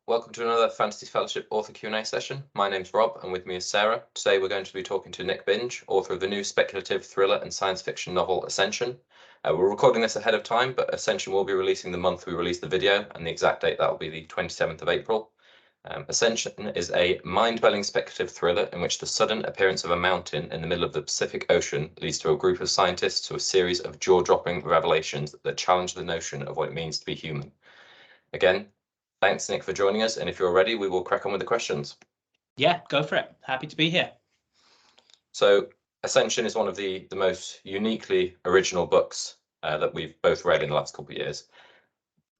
Welcome to another Fantasy Fellowship author Q&A session. My name's Rob, and with me is Sarah. Today we're going to be talking to Nick Binge, author of the new speculative thriller and science fiction novel Ascension. We're recording this ahead of time, but Ascension will be releasing the month we release the video, and the exact date that will be the 27th of April. Ascension is a mind-bending speculative thriller in which the sudden appearance of a mountain in the middle of the Pacific Ocean leads to a group of scientists to a series of jaw-dropping revelations that challenge the notion of what it means to be human. Again, thanks, Nick, for joining us. And if you're ready, we will crack on with the questions. Yeah, go for it. Happy to be here. So Ascension is one of the most uniquely original books that we've both read in the last couple of years.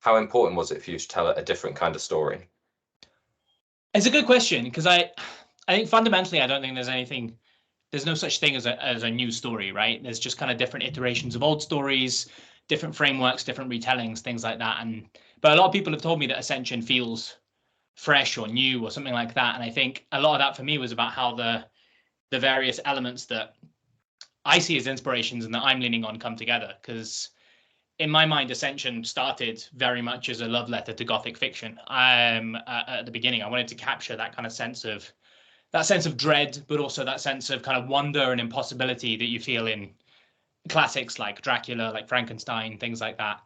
How important was it for you to tell a different kind of story? It's a good question, because I think fundamentally, I don't think there's no such thing as a new story, right? There's just kind of different iterations of old stories, different frameworks, different retellings, things like that. But a lot of people have told me that Ascension feels fresh or new or something like that. And I think a lot of that for me was about how the various elements that I see as inspirations and that I'm leaning on come together. Because in my mind, Ascension started very much as a love letter to Gothic fiction. At the beginning, I wanted to capture that kind of sense of dread, but also that sense of kind of wonder and impossibility that you feel in classics like Dracula, like Frankenstein, things like that.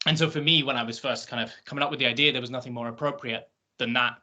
And so for me, when I was first kind of coming up with the idea, there was nothing more appropriate than that.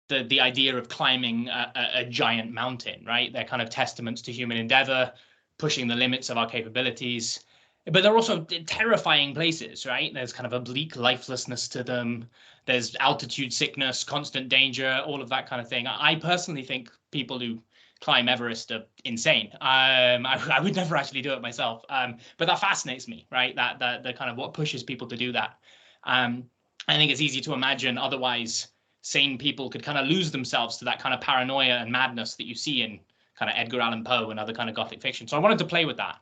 The idea of climbing a giant mountain, right? They're kind of testaments to human endeavor, pushing the limits of our capabilities. But they're also terrifying places, right? There's kind of a bleak lifelessness to them. There's altitude sickness, constant danger, all of that kind of thing. I personally think people who climb Everest are insane. I would never actually do it myself, but that fascinates me, right? That the kind of what pushes people to do that. I think it's easy to imagine otherwise sane people could kind of lose themselves to that kind of paranoia and madness that you see in kind of Edgar Allan Poe and other kind of Gothic fiction. So I wanted to play with that.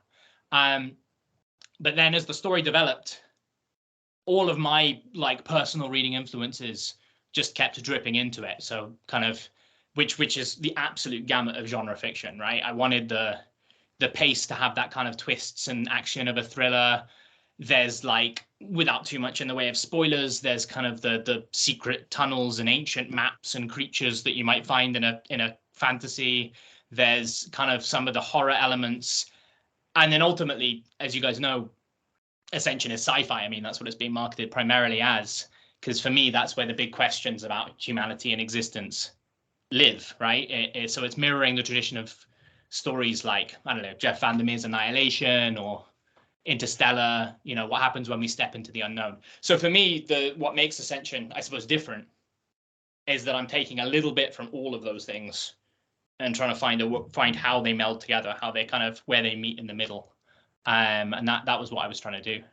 But then as the story developed, all of my like personal reading influences just kept dripping into it. So kind of which is the absolute gamut of genre fiction, right? I wanted the pace to have that kind of twists and action of a thriller. There's like, without too much in the way of spoilers, there's kind of the secret tunnels and ancient maps and creatures that you might find in a fantasy. There's kind of some of the horror elements. And then ultimately, as you guys know, Ascension is sci-fi. I mean, that's what it's being marketed primarily as, because for me, that's where the big questions about humanity and existence live, right? So it's mirroring the tradition of stories like, I don't know, Jeff Vandermeer's Annihilation or Interstellar, you know, what happens when we step into the unknown. So for me, what makes Ascension, I suppose, different is that I'm taking a little bit from all of those things and trying to find how they meld together, how they kind of, where they meet in the middle. And that was what I was trying to do.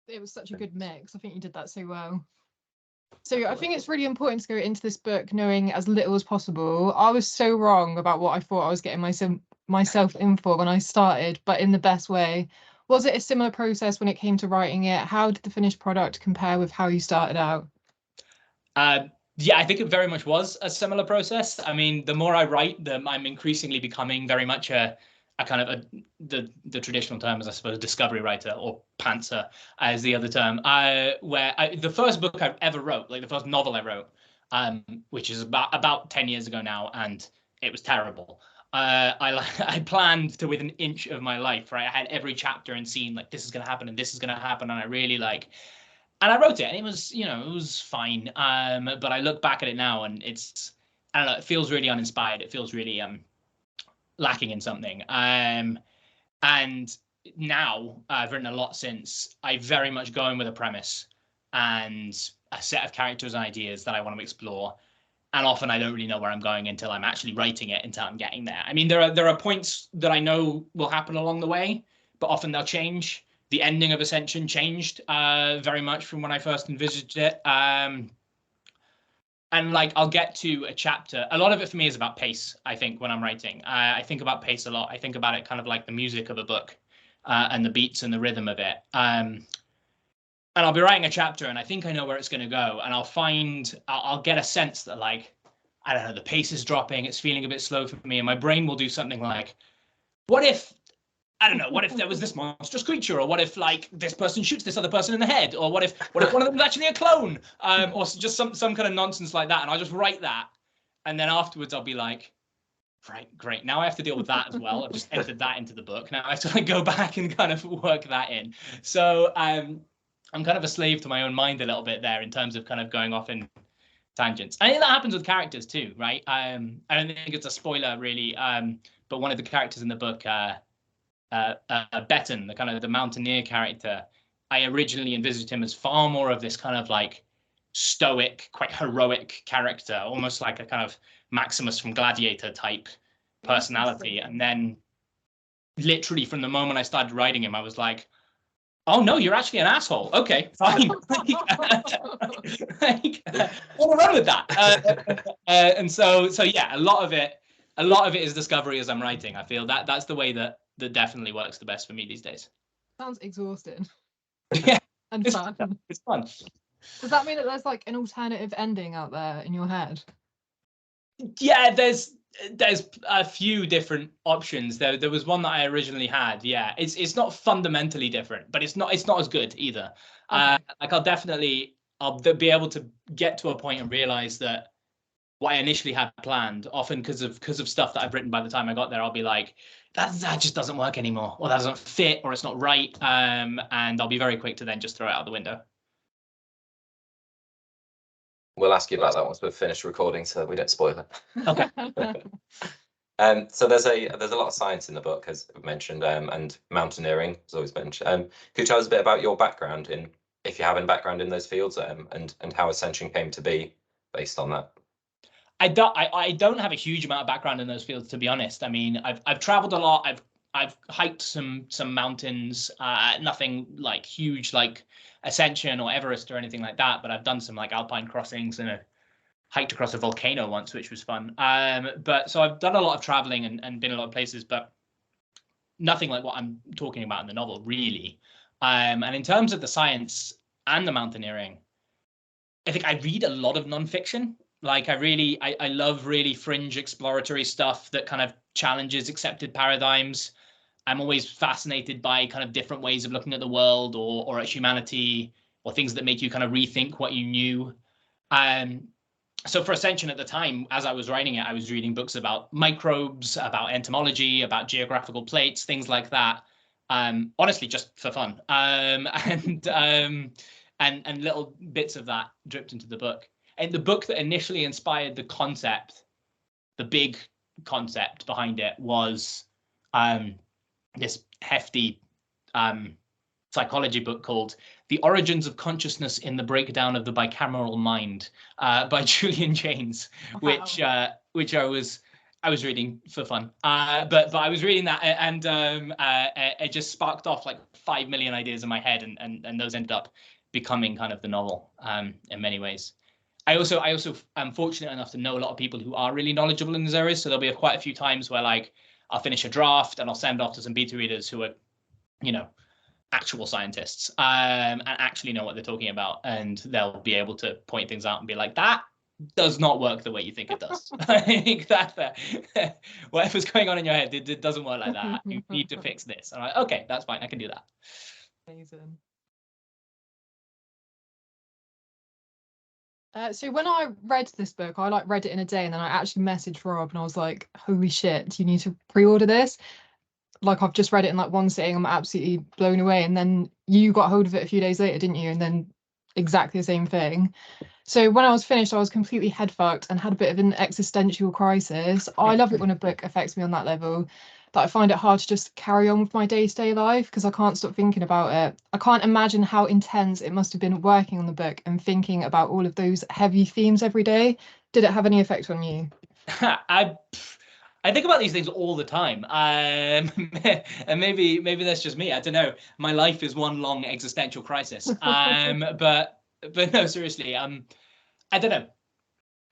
It was such a good mix. I think you did that so well. So I think it's really important to go into this book knowing as little as possible. I was so wrong about what I thought I was getting myself in for when I started, but in the best way. Was it a similar process when it came to writing it? How did the finished product compare with how you started out? Yeah, I think it very much was a similar process. I mean, the more I write, I'm increasingly becoming very much a kind of the traditional term is, I suppose, discovery writer, or pantser as the other term, the first book I ever wrote, like the first novel I wrote, which is about 10 years ago now, and it was terrible. I planned to within an inch of my life, right? I had every chapter and scene like, this is going to happen and this is going to happen. And I really and I wrote it and it was, you know, it was fine. But I look back at it now and it's, I don't know, it feels really uninspired. It feels really, lacking in something. And now I've written a lot since. I very much go in with a premise and a set of characters and ideas that I want to explore. And often I don't really know where I'm going until I'm actually writing it, until I'm getting there. I mean, there are points that I know will happen along the way, but often they'll change. The ending of Ascension changed very much from when I first envisaged it. And like, I'll get to a chapter. A lot of it for me is about pace, I think, when I'm writing. I think about pace a lot. I think about it kind of like the music of a book and the beats and the rhythm of it. And I'll be writing a chapter and I think I know where it's going to go. And I'll get a sense that, like, I don't know, the pace is dropping. It's feeling a bit slow for me. And my brain will do something like, what if I don't know, what if there was this monstrous creature, or what if like this person shoots this other person in the head, or what if one of them is actually a clone, or just some kind of nonsense like that, and I'll just write that, and then afterwards I'll be like, right, great, now I have to deal with that as well. I've just entered that into the book. Now I have to like go back and kind of work that in. So I'm kind of a slave to my own mind a little bit there in terms of kind of going off in tangents. I think that happens with characters too, right? I don't think it's a spoiler really, but one of the characters in the book, Betten, the kind of the mountaineer character, I originally envisaged him as far more of this kind of like stoic, quite heroic character, almost like a kind of Maximus from Gladiator type personality. And then literally from the moment I started writing him, I was like, oh no, you're actually an asshole. Okay, fine. We'll run with that. And so yeah, a lot of it is discovery as I'm writing. I feel that's the way that definitely works the best for me these days. Sounds exhausting. Yeah, and fun. It's fun. Does that mean that there's like an alternative ending out there in your head? Yeah, there's a few different options. There was one that I originally had. Yeah, it's not fundamentally different, but it's not as good either. Okay. Like I'll be able to get to a point and realize that what I initially had planned, often because of stuff that I've written by the time I got there, I'll be like, that just doesn't work anymore, or that doesn't fit, or it's not right. And I'll be very quick to then just throw it out the window. We'll ask you about that once we've finished recording, so we don't spoil it. Okay. So there's a lot of science in the book, as I've mentioned, and mountaineering is always mentioned. Could you tell us a bit about your background if you have any background in those fields, and how Ascension came to be based on that? I don't have a huge amount of background in those fields, to be honest. I mean, I've traveled a lot. I've hiked some mountains, nothing like huge like Ascension or Everest or anything like that, but I've done some like alpine crossings and hiked across a volcano once, which was fun. But so I've done a lot of traveling and been a lot of places, but nothing like what I'm talking about in the novel, really. And in terms of the science and the mountaineering, I think I read a lot of nonfiction. Like I love really fringe exploratory stuff that kind of challenges accepted paradigms. I'm always fascinated by kind of different ways of looking at the world or at humanity, or things that make you kind of rethink what you knew. So for Ascension at the time, as I was writing it, I was reading books about microbes, about entomology, about geographical plates, things like that. Honestly, just for fun. And little bits of that dripped into the book. And the book that initially inspired the concept, the big concept behind it, was this hefty psychology book called The Origins of Consciousness in the Breakdown of the Bicameral Mind by Julian Jaynes, wow. which I was reading for fun. But I was reading that, and it just sparked off like 5 million ideas in my head, and those ended up becoming kind of the novel in many ways. I also am fortunate enough to know a lot of people who are really knowledgeable in these areas. So there'll be quite a few times where like I'll finish a draft and I'll send off to some beta readers who are, actual scientists and actually know what they're talking about, and they'll be able to point things out and be like, that does not work the way you think it does. I think that whatever's going on in your head, it doesn't work like that. You need to fix this. And I'm like, okay, that's fine. I can do that. Amazing. So when I read this book, I read it in a day, and then I actually messaged Rob and I was like, holy shit, you need to pre-order this. Like, I've just read it in like one sitting. I'm absolutely blown away. And then you got hold of it a few days later, didn't you? And then exactly the same thing. So when I was finished, I was completely head fucked and had a bit of an existential crisis. I love it when a book affects me on that level, that I find it hard to just carry on with my day-to-day life because I can't stop thinking about it. I can't imagine how intense it must have been working on the book and thinking about all of those heavy themes every day. Did it have any effect on you? I think about these things all the time, and maybe that's just me. I don't know. My life is one long existential crisis. But no, seriously. I don't know.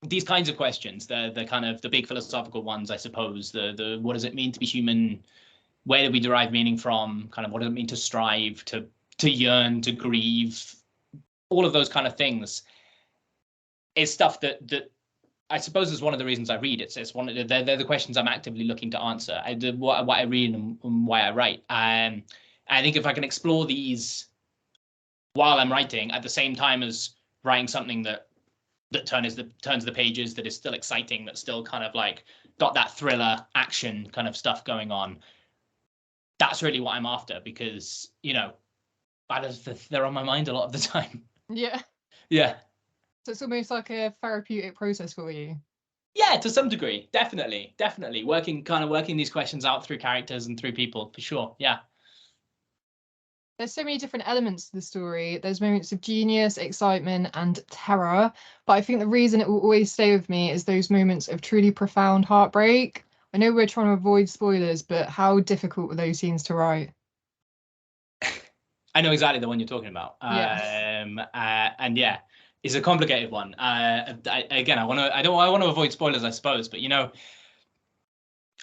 These kinds of questions, the kind of the big philosophical ones, I suppose. The what does it mean to be human? Where do we derive meaning from? Kind of what does it mean to strive, to yearn, to grieve? All of those kind of things is stuff that I suppose it's one of the reasons I read. It's one of they're the questions I'm actively looking to answer. What I read and why I write. I think if I can explore these while I'm writing at the same time as writing something that turns the pages, that is still exciting, that's still kind of like got that thriller action kind of stuff going on, that's really what I'm after, because they're on my mind a lot of the time. Yeah. Yeah. So it's almost like a therapeutic process for you. Yeah, to some degree, definitely working these questions out through characters and through people, for sure. Yeah. There's so many different elements to the story. There's moments of genius, excitement, and terror. But I think the reason it will always stay with me is those moments of truly profound heartbreak. I know we're trying to avoid spoilers, but how difficult were those scenes to write? I know exactly the one you're talking about. Yeah. And yeah, it's a complicated one. I want to avoid spoilers, I suppose, but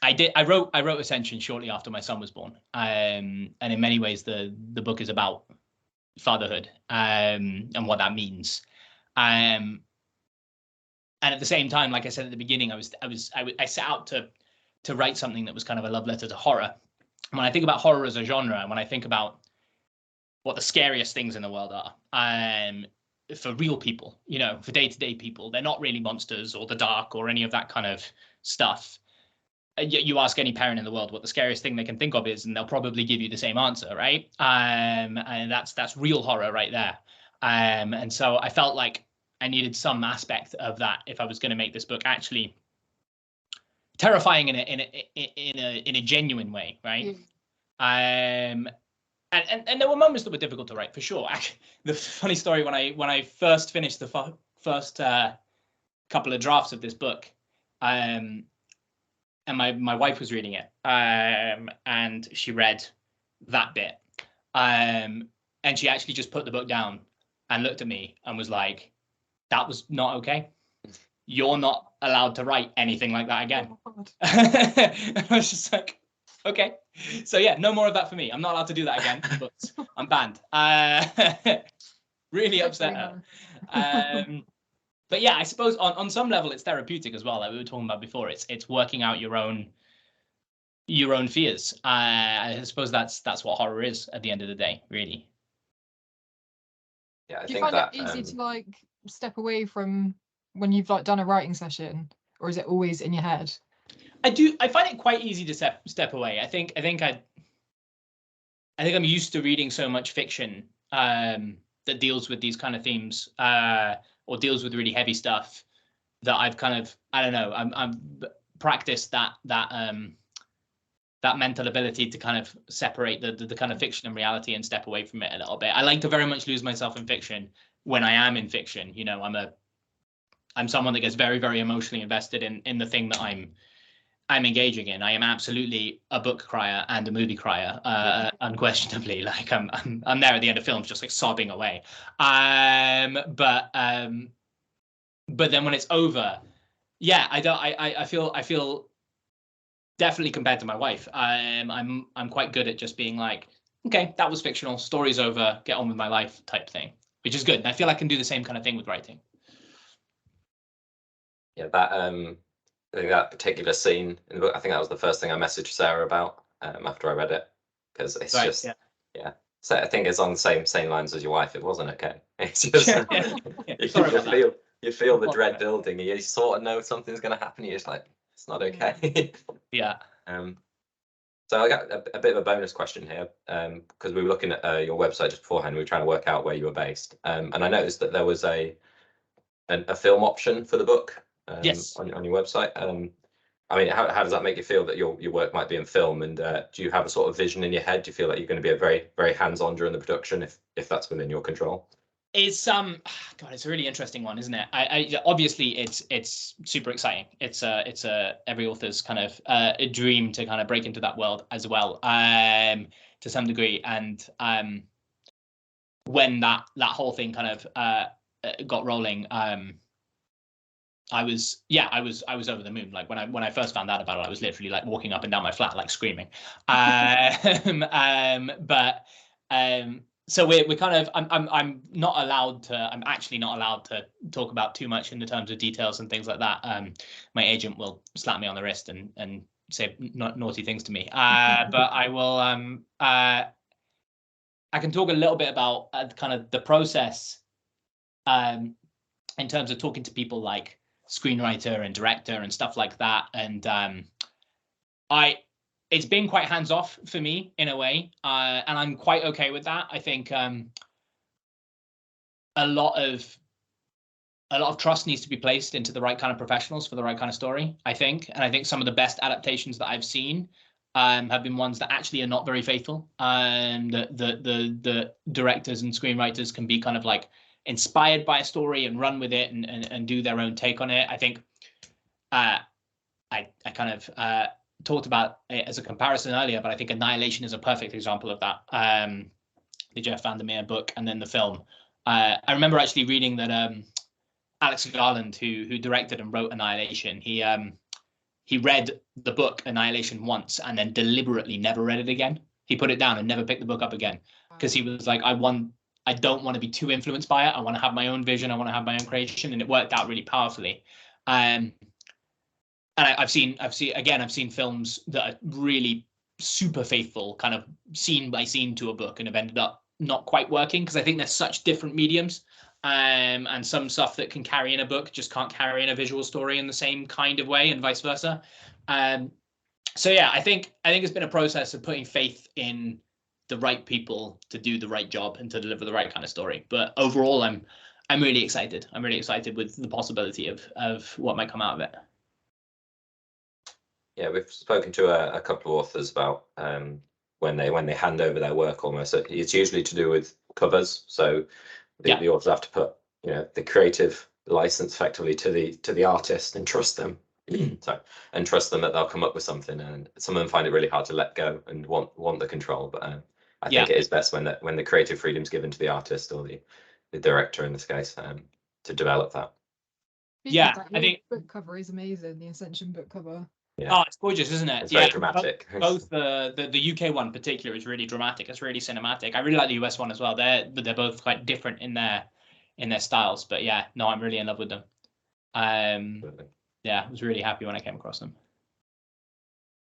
I wrote Ascension shortly after my son was born. And in many ways the book is about fatherhood and what that means. And at the same time, like I said at the beginning, I set out to write something that was kind of a love letter to horror. And when I think about horror as a genre, and when I think about what the scariest things in the world are, for real people, for day-to-day people, they're not really monsters or the dark or any of that kind of stuff. You ask any parent in the world what the scariest thing they can think of is, and they'll probably give you the same answer, right? And that's real horror right there. And so I felt like I needed some aspect of that if I was going to make this book actually terrifying in a genuine way, right? And there were moments that were difficult to write, for sure. The funny story, when I first finished the first couple of drafts of this book, and my wife was reading it, and she read that bit, and she actually just put the book down and looked at me and was like, "That was not okay. You're not allowed to write anything like that again." Oh, And I was just like, okay. So yeah, no more of that for me. I'm not allowed to do that again, but I'm banned. Really upset her. But yeah, I suppose on some level it's therapeutic as well, like we were talking about before. It's working out your own fears. I suppose that's what horror is at the end of the day, really. Yeah, I Do you think find that it easy to like step away from when you've like done a writing session, or is it always in your head? I find it quite easy to step away. I think I'm used to reading so much fiction that deals with these kind of themes, or deals with really heavy stuff, that I've kind of, I don't know, I'm practiced that mental ability to kind of separate the kind of fiction and reality and step away from it a little bit. I like to very much lose myself in fiction when I am in fiction. I'm someone that gets very, very emotionally invested in the thing that I'm engaging in. I am absolutely a book crier and a movie crier, unquestionably. Like I'm there at the end of films, just like sobbing away. But then when it's over, yeah, I feel definitely, compared to my wife, I'm quite good at just being like, okay, that was fictional, story's over, get on with my life type thing, which is good. And I feel I can do the same kind of thing with writing. Yeah, I think that particular scene in the book, I think that was the first thing I messaged Sarah about after I read it, because it's Right, just yeah. So I think it's on the same lines as your wife. It wasn't okay. It's just you feel the dread building. You sort of know something's going to happen. You're just like, it's not okay. Yeah. So I got a bit of a bonus question here, because we were looking at your website just beforehand. We were trying to work out where you were based, and I noticed that there was a film option for the book. Yes. On your website. I mean, how does that make you feel that your work might be in film? And do you have a sort of vision in your head? Do you feel like you're going to be a very, very hands-on during the production, if that's within your control? It's God, it's a really interesting one, isn't it? I obviously it's super exciting. It's every author's kind of a dream to kind of break into that world as well, to some degree. And when that whole thing kind of got rolling, I was over the moon. Like when I first found out about it, I was literally like walking up and down my flat, like screaming. But so we're kind of I'm not allowed to. I'm actually not allowed to talk about too much in the terms of details and things like that. My agent will slap me on the wrist and say naughty things to me. But I will. I can talk a little bit about kind of the process. In terms of talking to people like screenwriter and director and stuff like that, and it's been quite hands off for me in a way, and I'm quite okay with that. I think a lot of trust needs to be placed into the right kind of professionals for the right kind of story, I think. And I think some of the best adaptations that I've seen have been ones that actually are not very faithful. The directors and screenwriters can be kind of like inspired by a story and run with it and do their own take on it. I think I kind of talked about it as a comparison earlier, but I think Annihilation is a perfect example of that. The Jeff Vandermeer book and then the film. I remember actually reading that Alex Garland, who directed and wrote Annihilation, he read the book Annihilation once and then deliberately never read it again. He put it down and never picked the book up again because he was like, I don't want to be too influenced by it. I want to have my own vision. I want to have my own creation, and it worked out really powerfully. And I've seen films that are really super faithful, kind of scene by scene to a book, and have ended up not quite working because I think there's such different mediums. And some stuff that can carry in a book just can't carry in a visual story in the same kind of way, and vice versa. So yeah, I think it's been a process of putting faith in the right people to do the right job and to deliver the right kind of story. But overall, I'm really excited. I'm really excited with the possibility of what might come out of it. Yeah, we've spoken to a couple of authors about when they hand over their work. Almost, it's usually to do with covers. So the authors have to put, the creative license effectively to the artist and trust them. And trust them that they'll come up with something. And some of them find it really hard to let go and want the control. But I think it is best when the creative freedom is given to the artist or the director in this case to develop that. I think book cover is amazing. The Ascension book cover. Yeah. Oh, it's gorgeous, isn't it? It's very dramatic. Both the UK one in particular is really dramatic. It's really cinematic. I really like the US one as well. They're both quite different in their styles. But yeah, no, I'm really in love with them. Yeah, I was really happy when I came across them.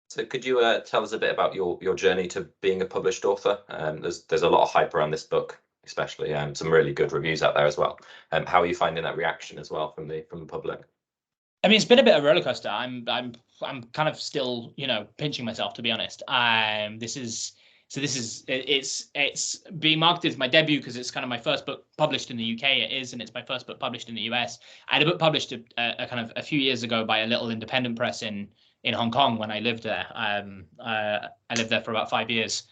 So could you tell us a bit about your journey to being a published author? There's a lot of hype around this book, especially some really good reviews out there as well. How are you finding that reaction as well from the public? I mean, it's been a bit of a roller coaster. I'm kind of still, pinching myself, to be honest. It's being marketed as my debut because it's kind of my first book published in the UK. It is, and it's my first book published in the US. I had a book published a few years ago by a little independent press in Hong Kong when I lived there. I lived there for about 5 years,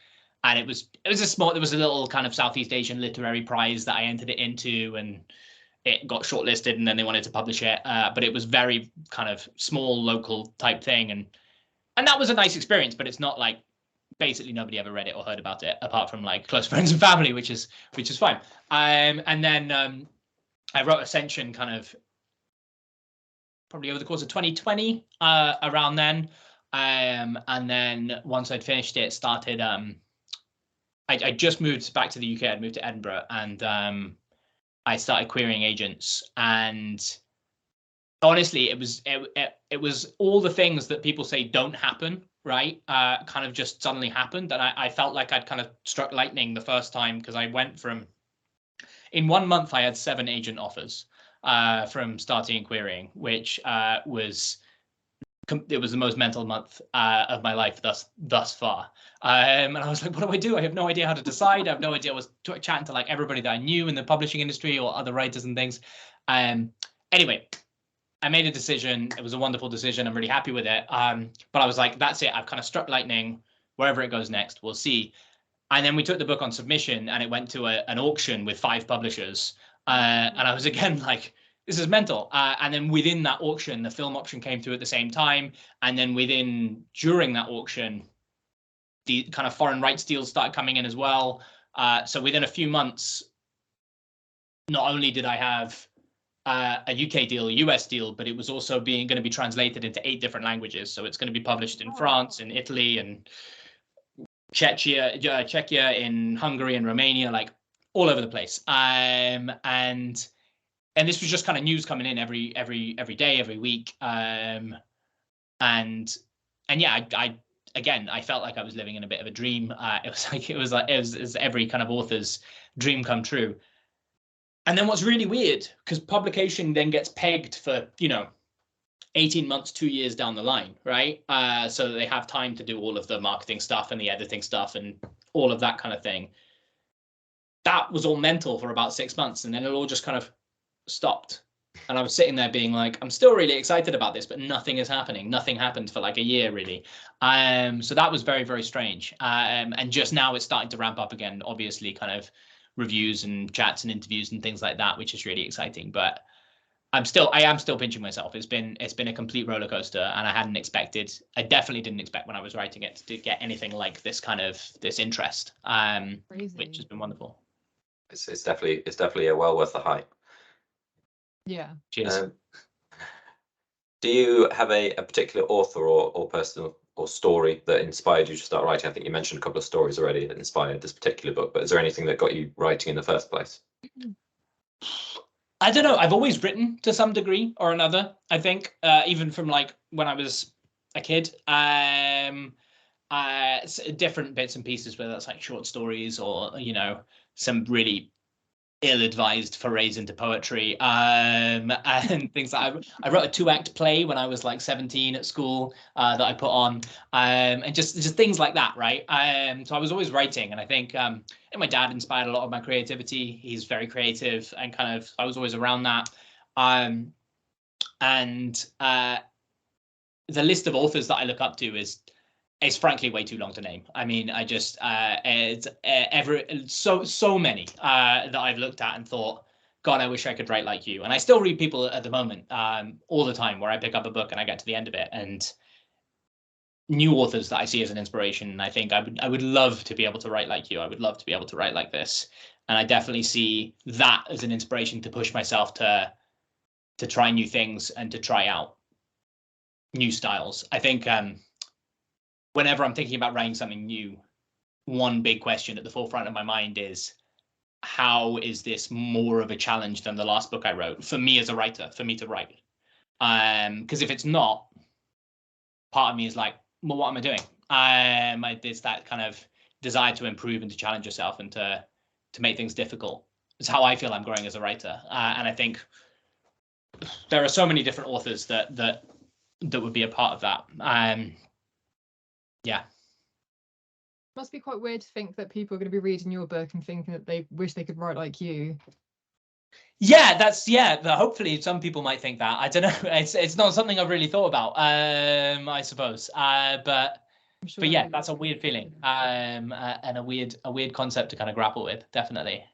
and it was a little kind of Southeast Asian literary prize that I entered it into, and it got shortlisted, and then they wanted to publish it. But it was very kind of small, local type thing, and that was a nice experience. But it's not like basically nobody ever read it or heard about it apart from like close friends and family, which is fine. And then I wrote Ascension kind of probably over the course of 2020, around then. And then once I'd finished it, started. I just moved back to the UK. I'd moved to Edinburgh, and I started querying agents, and honestly, it was all the things that people say don't happen, right? Kind of just suddenly happened, and I felt like I'd kind of struck lightning the first time, because I went from, in 1 month, I had 7 agent offers from starting and querying, which was the most mental month of my life thus far. And I was like, what do? I have no idea how to decide. I have no idea. I was chatting to like everybody that I knew in the publishing industry or other writers and things. Anyway, I made a decision. It was a wonderful decision. I'm really happy with it. But I was like, that's it. I've kind of struck lightning. Wherever it goes next, we'll see. And then we took the book on submission, and it went to an auction with 5 publishers. And I was again like, this is mental. And then within that auction, the film option came through at the same time. And then during that auction, the kind of foreign rights deals started coming in as well. So within a few months, not only did I have a UK deal, a US deal, but it was also going to be translated into 8 different languages. So it's going to be published in France, in Italy, and Czechia, in Hungary and Romania, like all over the place. And this was just kind of news coming in every day, every week. And yeah, I felt like I was living in a bit of a dream. It was every kind of author's dream come true. And then what's really weird, because publication then gets pegged for, 18 months, 2 years down the line, right? So that they have time to do all of the marketing stuff and the editing stuff and all of that kind of thing. That was all mental for about 6 months, and then it all just kind of stopped. And I was sitting there being like, I'm still really excited about this, but nothing is happening. Nothing happened for like a year, really. So that was very, very strange. And just now it's starting to ramp up again, obviously, kind of reviews and chats and interviews and things like that, which is really exciting. But I am still pinching myself. It's been a complete roller coaster, and I definitely didn't expect when I was writing it to get anything like this interest, which has been wonderful. It's definitely well worth the hype. Yeah. Cheers. Do you have a particular author or person or story that inspired you to start writing? I think you mentioned a couple of stories already that inspired this particular book, but is there anything that got you writing in the first place? I don't know. I've always written to some degree or another, I think, even from like when I was a kid. Different bits and pieces, whether that's like short stories or, some really ill-advised forays into poetry, and things like I wrote a 2-act play when I was like 17 at school that I put on, and just things like that, right? So I was always writing, and I think and my dad inspired a lot of my creativity. He's very creative, and kind of I was always around that. And the list of authors that I look up to is frankly way too long to name. I mean, I just it's so many that I've looked at and thought, God, I wish I could write like you. And I still read people at the moment all the time, where I pick up a book and I get to the end of it, and new authors that I see as an inspiration. And I think I would love to be able to write like you. I would love to be able to write like this. And I definitely see that as an inspiration to push myself to try new things and to try out new styles. I think whenever I'm thinking about writing something new, one big question at the forefront of my mind is, how is this more of a challenge than the last book I wrote for me as a writer, for me to write? Because if it's not, part of me is like, well, what am I doing? There's that kind of desire to improve and to challenge yourself and to make things difficult. It's how I feel I'm growing as a writer. And I think there are so many different authors that would be a part of that. Yeah. Must be quite weird to think that people are going to be reading your book and thinking that they wish they could write like you. Yeah, hopefully some people might think that. I don't know. It's not something I've really thought about, I suppose. But yeah, that's a weird feeling, and a weird concept to kind of grapple with, definitely.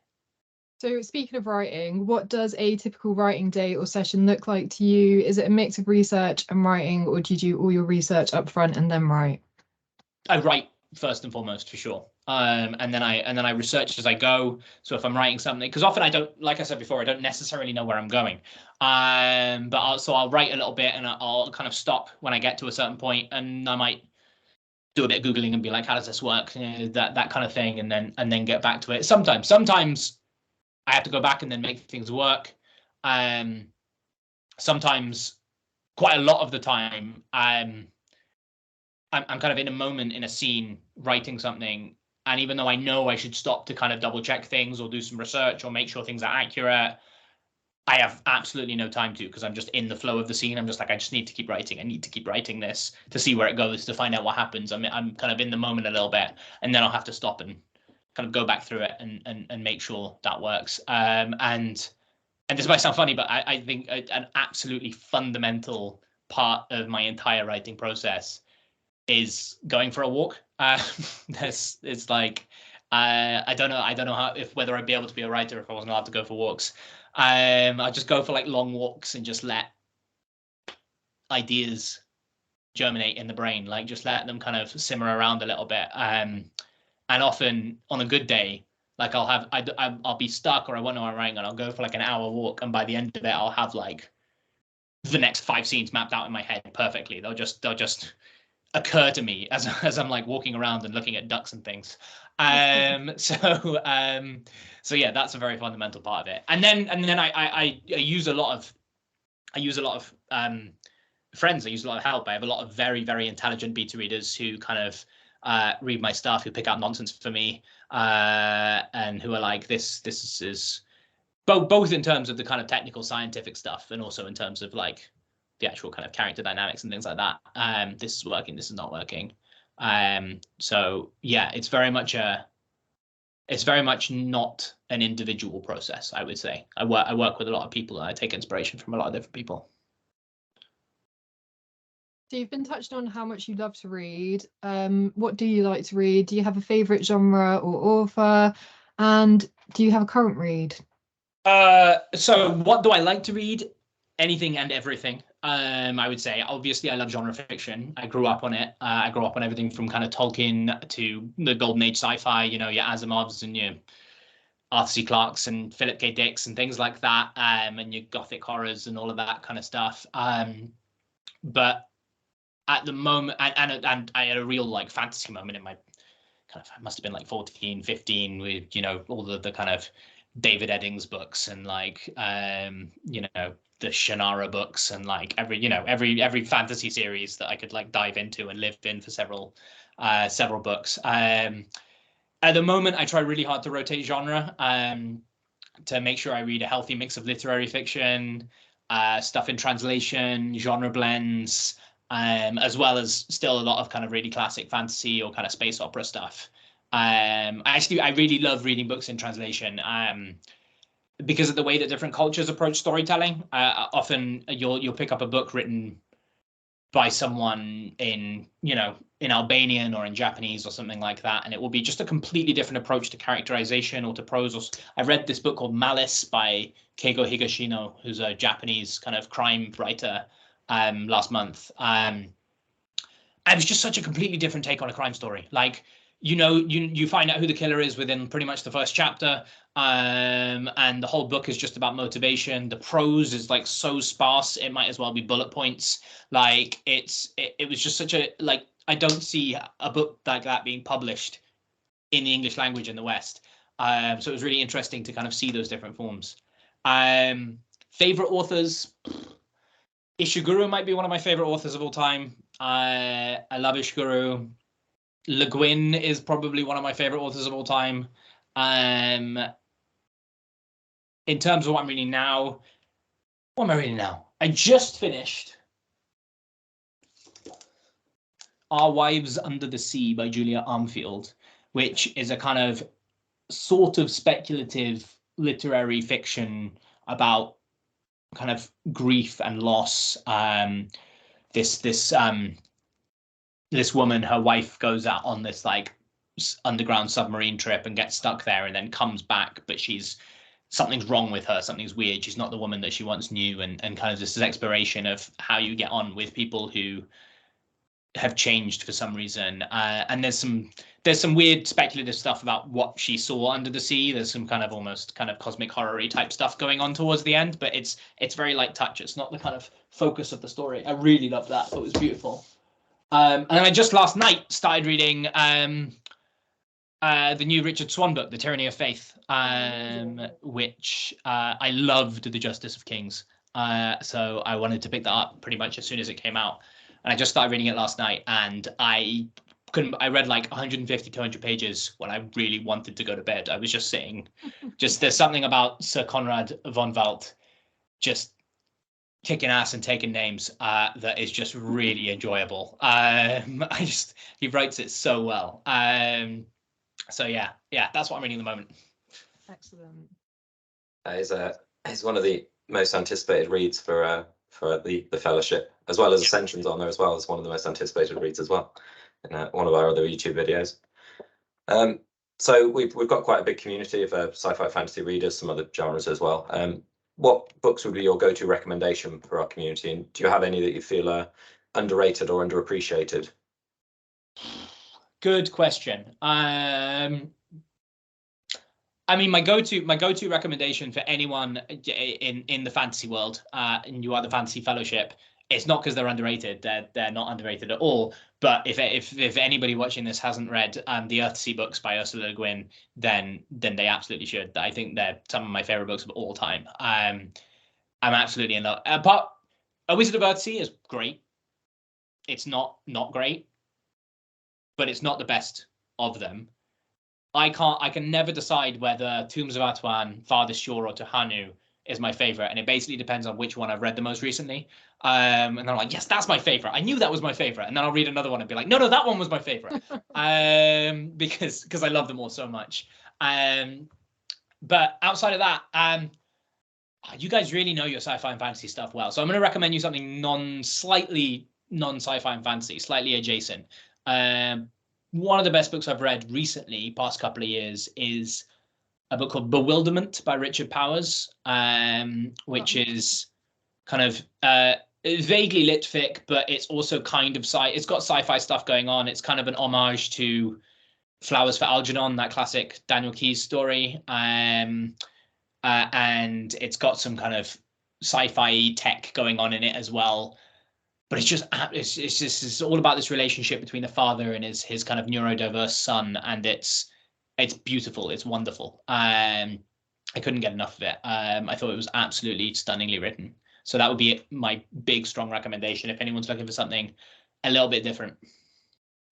So speaking of writing, what does a typical writing day or session look like to you? Is it a mix of research and writing, or do you do all your research up front and then write? I write first and foremost, for sure. And then I research as I go. So if I'm writing something, because often I don't, like I said before, I don't necessarily know where I'm going. But I'll write a little bit, and I'll kind of stop when I get to a certain point, and I might do a bit of Googling and be like, how does this work? That kind of thing, and then get back to it. Sometimes I have to go back and then make things work. Sometimes, quite a lot of the time, I'm kind of in a moment in a scene writing something, and even though I know I should stop to kind of double check things or do some research or make sure things are accurate, I have absolutely no time to, because I'm just in the flow of the scene. I'm just like, I just need to keep writing. I need to keep writing this to see where it goes, to find out what happens. I'm kind of in the moment a little bit, and then I'll have to stop and kind of go back through it and make sure that works. And this might sound funny, but I think an absolutely fundamental part of my entire writing process is going for a walk. It's like I don't know whether I'd be able to be a writer if I wasn't allowed to go for walks. I just go for like long walks and just let ideas germinate in the brain, like just let them kind of simmer around a little bit. And often on a good day, like I'll be stuck or I won't know what I'm writing, and I'll go for like an hour walk, and by the end of it, I'll have like the next 5 scenes mapped out in my head perfectly. They'll just occur to me as I'm like walking around and looking at ducks and things. So yeah, that's a very fundamental part of it. And then I use a lot of friends. I use a lot of help. I have a lot of very, very intelligent beta readers who kind of read my stuff, who pick out nonsense for me, and who are like, this is both in terms of the kind of technical scientific stuff and also in terms of like the actual kind of character dynamics and things like that. This is working, this is not working. So yeah, it's very much not an individual process, I would say. I work with a lot of people and I take inspiration from a lot of different people. So you've been touched on how much you love to read. What do you like to read? Do you have a favorite genre or author? And do you have a current read? So what do I like to read? Anything and everything. I would say, obviously, I love genre fiction. I grew up on it. I grew up on everything from kind of Tolkien to the Golden Age sci-fi, you know, your Asimovs and your Arthur C. Clarke's and Philip K. Dick's and things like that, and your Gothic horrors and all of that kind of stuff. But at the moment, and I had a real like fantasy moment in my kind of, I must have been like 14, 15 with, you know, all the kind of David Eddings books and like, you know, the Shannara books and like every fantasy series that I could like dive into and live in for several books. At the moment, I try really hard to rotate genre to make sure I read a healthy mix of literary fiction, stuff in translation, genre blends, as well as still a lot of kind of really classic fantasy or kind of space opera stuff. I really love reading books in translation because of the way that different cultures approach storytelling. Often you'll pick up a book written by someone in, you know, in Albanian or in Japanese or something like that, and it will be just a completely different approach to characterization or to prose. I read this book called Malice by Keigo Higashino, who's a Japanese kind of crime writer, last month. And it was just such a completely different take on a crime story. Like, you know, you find out who the killer is within pretty much the first chapter, and the whole book is just about motivation. The prose is like so sparse, it might as well be bullet points. Like it was just such a, like, I don't see a book like that being published in the English language in the West. So it was really interesting to kind of see those different forms. Favorite authors, Ishiguro might be one of my favorite authors of all time. I love Ishiguro. Le Guin is probably one of my favorite authors of all time. In terms of what I'm reading now, what am I reading now? I just finished Our Wives Under the Sea by Julia Armfield, which is a kind of sort of speculative literary fiction about kind of grief and loss. This woman, her wife goes out on this like underground submarine trip and gets stuck there and then comes back, but something's wrong with her, something's weird. She's not the woman that she once knew, and kind of this exploration of how you get on with people who have changed for some reason. And there's some weird speculative stuff about what she saw under the sea. There's some kind of almost kind of cosmic horror-y type stuff going on towards the end, but it's very light touch. It's not the kind of focus of the story. I really loved that. It was beautiful. And then I just last night started reading the new Richard Swan book, The Tyranny of Faith, which I loved The Justice of Kings. So I wanted to pick that up pretty much as soon as it came out. And I just started reading it last night, and I read like 150, 200 pages when I really wanted to go to bed. I was just sitting, there's something about Sir Conrad von Walt just kicking ass and taking names that is just really enjoyable. He writes it so well. So yeah, that's what I'm reading at the moment. Excellent. It's one of the most anticipated reads for the fellowship, as well as Ascension's on there as well. It's one of the most anticipated reads as well in one of our other YouTube videos. So we've got quite a big community of sci-fi fantasy readers, some other genres as well. What books would be your go-to recommendation for our community, and do you have any that you feel are underrated or underappreciated? Good question. I mean, my go-to recommendation for anyone in the fantasy world, and you are the Fantasy Fellowship, it's not because they're underrated. They're not underrated at all. But if anybody watching this hasn't read the Earthsea books by Ursula Le Guin, then they absolutely should. I think they're some of my favorite books of all time. I'm absolutely in love. A Wizard of Earthsea is great. It's not great, but it's not the best of them. I can never decide whether Tombs of Atuan, Farthest Shore, or Tehanu is my favorite, and it basically depends on which one I've read the most recently. And then I'm like, yes, that's my favorite. I knew that was my favorite, and then I'll read another one and be like, no, that one was my favorite, because I love them all so much. But outside of that, you guys really know your sci-fi and fantasy stuff well, so I'm going to recommend you something slightly non-sci-fi and fantasy, slightly adjacent. One of the best books I've read recently, past couple of years, is a book called Bewilderment by Richard Powers, which is kind of vaguely lit fic, but it's also kind of it's got sci-fi stuff going on. It's kind of an homage to Flowers for Algernon, that classic Daniel Keyes story. And it's got some kind of sci-fi tech going on in it as well. But it's all about this relationship between the father and his kind of neurodiverse son, and it's beautiful, it's wonderful. I couldn't get enough of it. I thought it was absolutely stunningly written. So that would be my big, strong recommendation if anyone's looking for something a little bit different.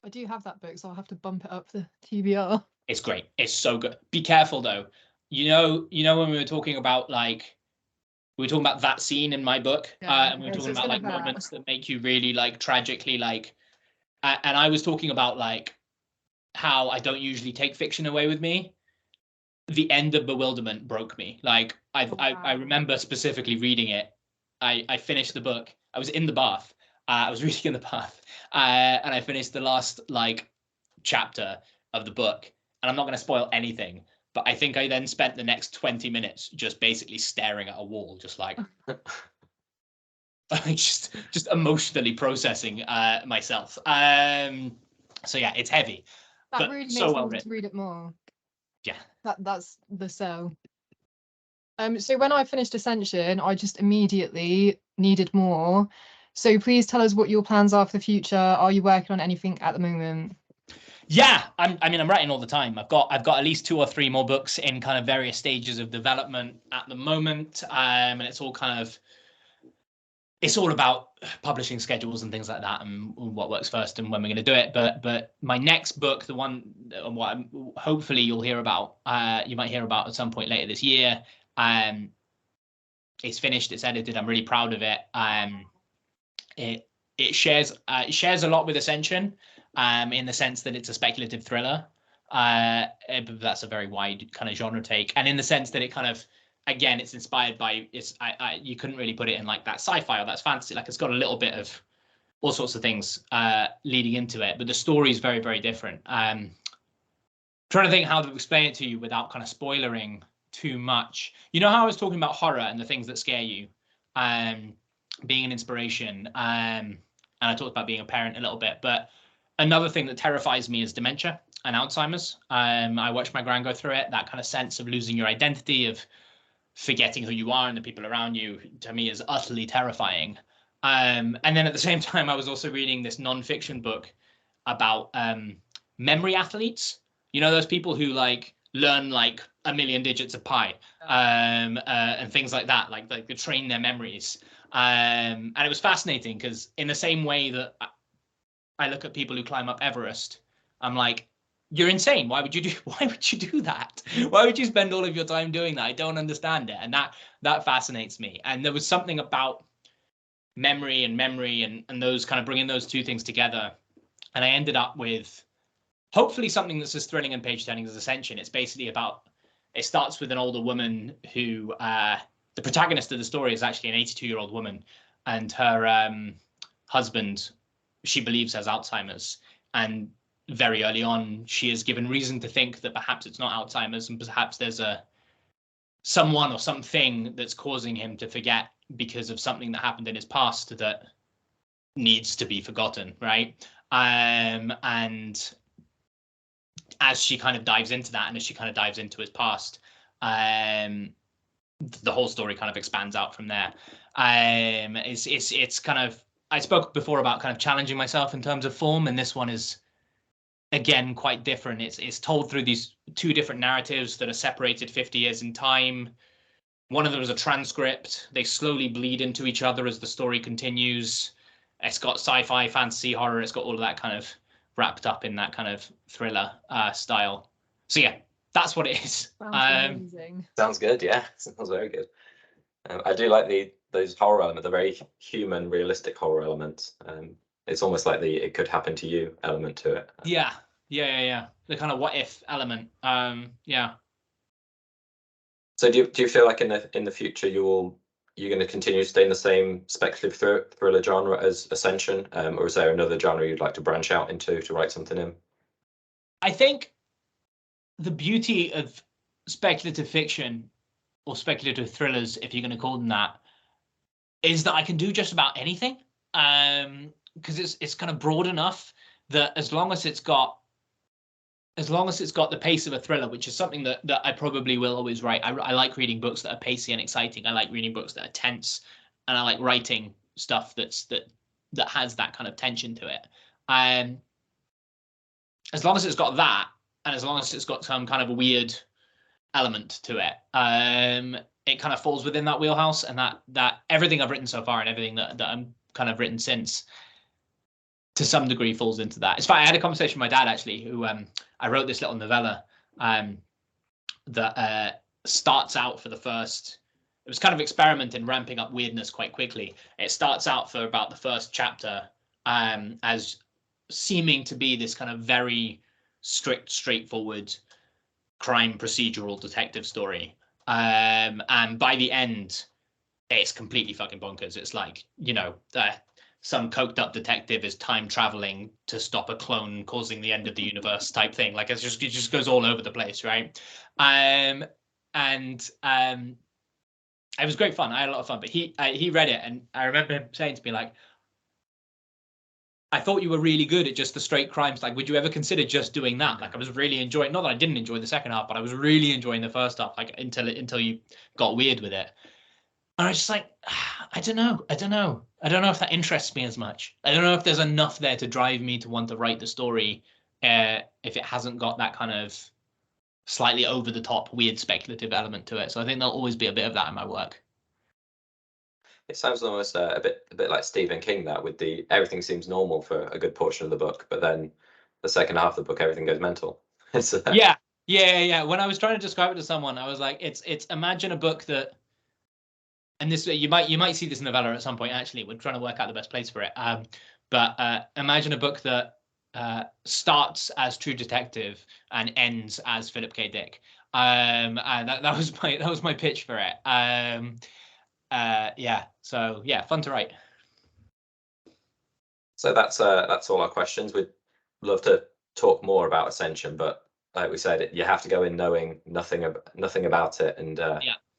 I do have that book, so I'll have to bump it up the TBR. It's great. It's so good. Be careful though. You know when we were talking about that scene in my book, and we were talking about like moments that make you really like tragically like, and I was talking about like how I don't usually take fiction away with me. The end of Bewilderment broke me. Like I remember specifically reading it. I finished the book. I was in the bath. I was reading in the bath, and I finished the last like chapter of the book. And I'm not going to spoil anything, but I think I then spent the next 20 minutes just basically staring at a wall, just like just emotionally processing myself. So yeah, it's heavy. That really makes me want to read it more. Yeah. That's the sell. So when I finished Ascension, I just immediately needed more. So please tell us what your plans are for the future. Are you working on anything at the moment? Yeah, I'm writing all the time. I've got at least 2 or 3 more books in kind of various stages of development at the moment, and it's all about publishing schedules and things like that, and what works first and when we're going to do it. But my next book, the one what hopefully you'll hear about, you might hear about at some point later this year. It's finished. It's edited. I'm really proud of it. It shares a lot with Ascension. In the sense that it's a speculative thriller, but that's a very wide kind of genre take, and in the sense that it kind of, again, it's inspired by you couldn't really put it in like that sci-fi or that's fantasy. Like it's got a little bit of all sorts of things leading into it, but the story is very, very different. Trying to think how to explain it to you without kind of spoilering too much. You know how I was talking about horror and the things that scare you, being an inspiration, and I talked about being a parent a little bit, but another thing that terrifies me is dementia and Alzheimer's. I watched my gran go through it. That kind of sense of losing your identity, of forgetting who you are and the people around you, to me is utterly terrifying. And then at the same time, I was also reading this non-fiction book about memory athletes. You know, those people who like learn like 1 million digits of pi, and things like that, like they train their memories. And it was fascinating because in the same way that I look at people who climb up Everest, I'm like, you're insane. Why would you do that? Why would you spend all of your time doing that? I don't understand it. And that fascinates me. And there was something about memory and those kind of bringing those two things together. And I ended up with hopefully something that's as thrilling and page turning as Ascension. It's basically about, it starts with an older woman who, the protagonist of the story is actually an 82-year-old woman, and her husband, she believes, has Alzheimer's, and very early on she is given reason to think that perhaps it's not Alzheimer's, and perhaps there's someone or something that's causing him to forget because of something that happened in his past that needs to be forgotten, right? And as she kind of dives into that, and as she kind of dives into his past, the whole story kind of expands out from there. It's kind of I spoke before about kind of challenging myself in terms of form, and this one is again quite different. It's told through these two different narratives that are separated 50 years in time. One of them is a transcript. They slowly bleed into each other as the story continues. It's got sci-fi, fantasy, horror. It's got all of that kind of wrapped up in that kind of thriller style. So yeah, that's what it is. Sounds amazing. Sounds good. Yeah, sounds very good. I do like those horror elements, the very human, realistic horror elements. It's almost like the "it could happen to you" element to it. Yeah. The kind of what if element. Yeah. So do you feel like in the future you're going to continue to stay in the same speculative thriller genre as Ascension, or is there another genre you'd like to branch out into to write something in? I think the beauty of speculative fiction or speculative thrillers, if you're going to call them that, is that I can do just about anything. Because it's kind of broad enough that as long as it's got the pace of a thriller, which is something that I probably will always write. I like reading books that are pacey and exciting. I like reading books that are tense, and I like writing stuff that has that kind of tension to it. As long as it's got that, and as long as it's got some kind of a weird element to it, it kind of falls within that wheelhouse. And that everything I've written so far and everything that I'm kind of written since, to some degree, falls into that. In fact, I had a conversation with my dad actually, who I wrote this little novella that starts out for the first. It was kind of experimenting, ramping up weirdness quite quickly. It starts out for about the first chapter as seeming to be this kind of very strict, straightforward crime procedural detective story, and by the end, it's completely fucking bonkers. It's like, some coked up detective is time traveling to stop a clone causing the end of the universe type thing. Like it just goes all over the place, right? And it was great fun. I had a lot of fun. But he read it, and I remember him saying to me, like, I thought you were really good at just the straight crimes. Like, would you ever consider just doing that? Like, I was really enjoying. Not that I didn't enjoy the second half, but I was really enjoying the first half. Like until you got weird with it. And I was just like, I don't know if that interests me as much. I don't know if there's enough there to drive me to want to write the story if it hasn't got that kind of slightly over the top, weird, speculative element to it. So I think there'll always be a bit of that in my work. It sounds almost a bit like Stephen King, that with everything seems normal for a good portion of the book, but then the second half of the book, everything goes mental. Yeah. When I was trying to describe it to someone, I was like, it's imagine a book that. And this you might see this novella at some point. Actually, we're trying to work out the best place for it. But imagine a book that starts as True Detective and ends as Philip K. Dick. And that was my pitch for it. Yeah. So yeah, fun to write. So that's all our questions. We'd love to talk more about Ascension, but like we said, you have to go in knowing nothing about it, and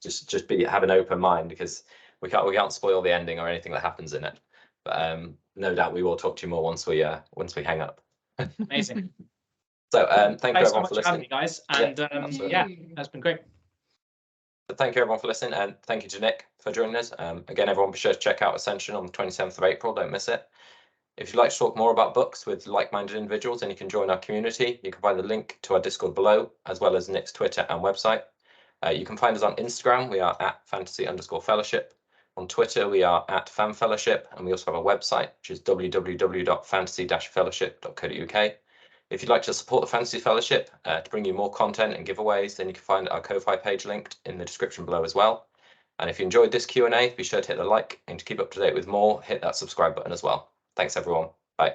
just have an open mind, because we can't spoil the ending or anything that happens in it. But no doubt we will talk to you more once we hang up. Amazing. So thank you everyone so for listening, guys, and that's been great. So thank you everyone for listening, and thank you to Nick for joining us. Again, everyone be sure to check out Ascension on the 27th of April. Don't miss it. If you'd like to talk more about books with like-minded individuals, then you can join our community. You can find the link to our Discord below, as well as Nick's Twitter and website. You can find us on Instagram. We are at fantasy_fellowship. On Twitter, we are at fanfellowship, and we also have a website, which is www.fantasy-fellowship.co.uk. If you'd like to support the Fantasy Fellowship to bring you more content and giveaways, then you can find our Ko-Fi page linked in the description below as well. And if you enjoyed this Q&A, be sure to hit the like, and to keep up to date with more, hit that subscribe button as well. Thanks everyone. Bye.